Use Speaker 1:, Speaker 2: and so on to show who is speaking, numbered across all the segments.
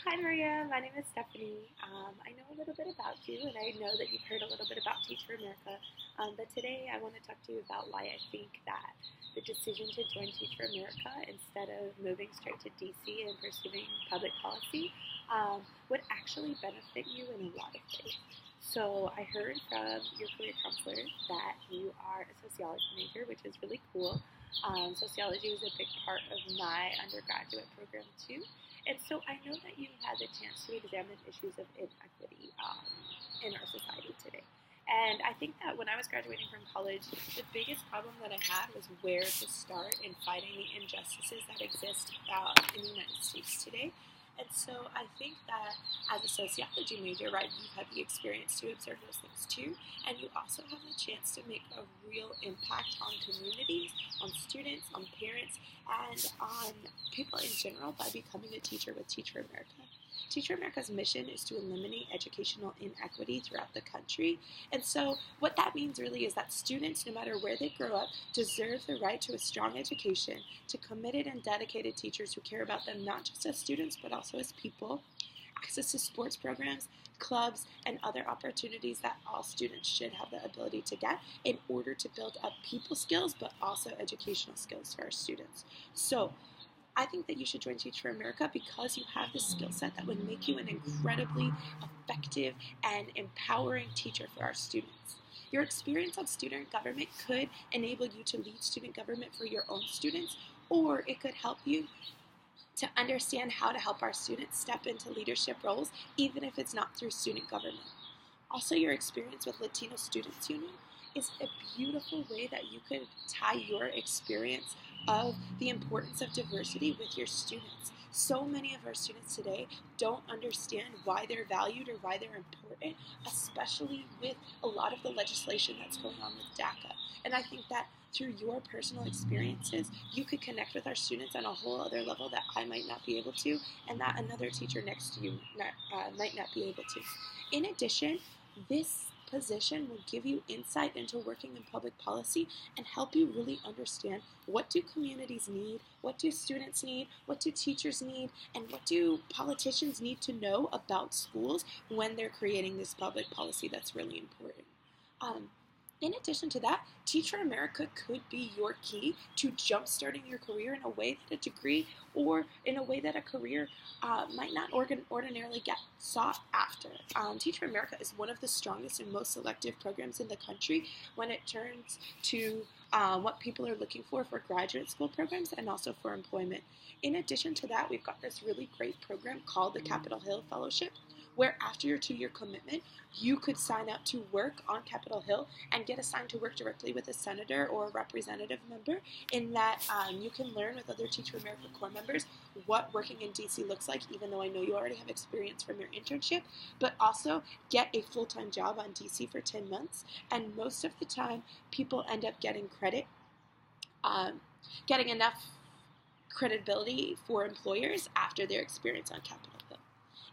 Speaker 1: Hi Maria, my name is Stephanie. I know a little bit about you and I know that you've heard a little bit about Teach for America, but today I want to talk to you about why I think that the decision to join Teach for America instead of moving straight to DC and pursuing public policy would actually benefit you in a lot of ways. So I heard from your career counselor that you are a sociology major, which is really cool. Sociology was a big part of my undergraduate program too. And so I know that you had the chance to examine issues of inequity in our society today. And I think that when I was graduating from college, the biggest problem that I had was where to start in fighting the injustices that exist in the United States today. And so I think that as a sociology major, right, you've had the experience to observe those things too, and you also have the chance to make a real impact on communities, on students, on parents, and on people in general by becoming a teacher with Teach for America. Teach for America's mission is to eliminate educational inequity throughout the country. And so what that means really is that students, no matter where they grow up, deserve the right to a strong education, to committed and dedicated teachers who care about them not just as students but also as people, access to sports programs, clubs, and other opportunities that all students should have the ability to get in order to build up people skills but also educational skills for our students. So I think that you should join Teach for America because you have this skill set that would make you an incredibly effective and empowering teacher for our students. Your experience on student government could enable you to lead student government for your own students, or it could help you to understand how to help our students step into leadership roles, even if it's not through student government. Also, your experience with Latino Students Union is a beautiful way that you could tie your experience of the importance of diversity with your students. So many of our students today don't understand why they're valued or why they're important, especially with a lot of the legislation that's going on with DACA. And I think that through your personal experiences, you could connect with our students on a whole other level that I might not be able to, and that another teacher next to you might not be able to. In addition, this position will give you insight into working in public policy and help you really understand what do communities need, what do students need, what do teachers need, and what do politicians need to know about schools when they're creating this public policy that's really important. In addition to that, Teach for America could be your key to jumpstarting your career in a way that a degree or in a way that a career might not ordinarily get sought after. Teach for America is one of the strongest and most selective programs in the country when it turns to what people are looking for graduate school programs and also for employment. In addition to that, we've got this really great program called the Capitol Hill Fellowship, where after your 2-year commitment, you could sign up to work on Capitol Hill and get assigned to work directly with a senator or a representative member, in that you can learn with other Teach for America Corps members what working in DC looks like, even though I know you already have experience from your internship, but also get a full-time job on DC for 10 months. And most of the time, people end up getting credit, getting enough credibility for employers after their experience on Capitol Hill.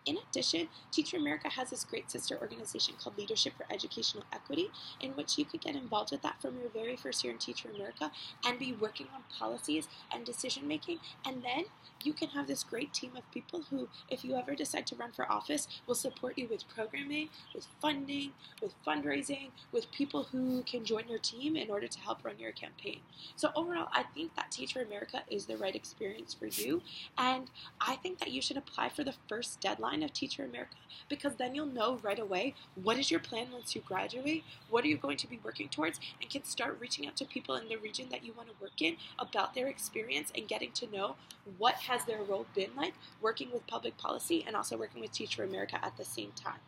Speaker 1: In addition, Teach for America has this great sister organization called Leadership for Educational Equity, in which you could get involved with that from your very first year in Teach for America and be working on policies and decision making. And then you can have this great team of people who, if you ever decide to run for office, will support you with programming, with funding, with fundraising, with people who can join your team in order to help run your campaign. So overall, I think that Teach for America is the right experience for you. And I think that you should apply for the first deadline of Teach for America, because then you'll know right away what is your plan once you graduate, what are you going to be working towards, and can start reaching out to people in the region that you want to work in about their experience and getting to know what has their role been like working with public policy and also working with Teach for America at the same time.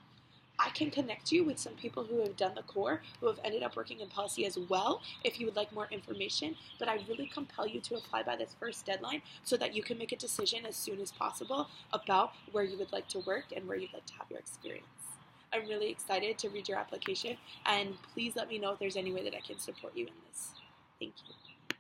Speaker 1: I can connect you with some people who have done the core, who have ended up working in policy as well, if you would like more information, but I really compel you to apply by this first deadline so that you can make a decision as soon as possible about where you would like to work and where you'd like to have your experience. I'm really excited to read your application, and please let me know if there's any way that I can support you in this. Thank you.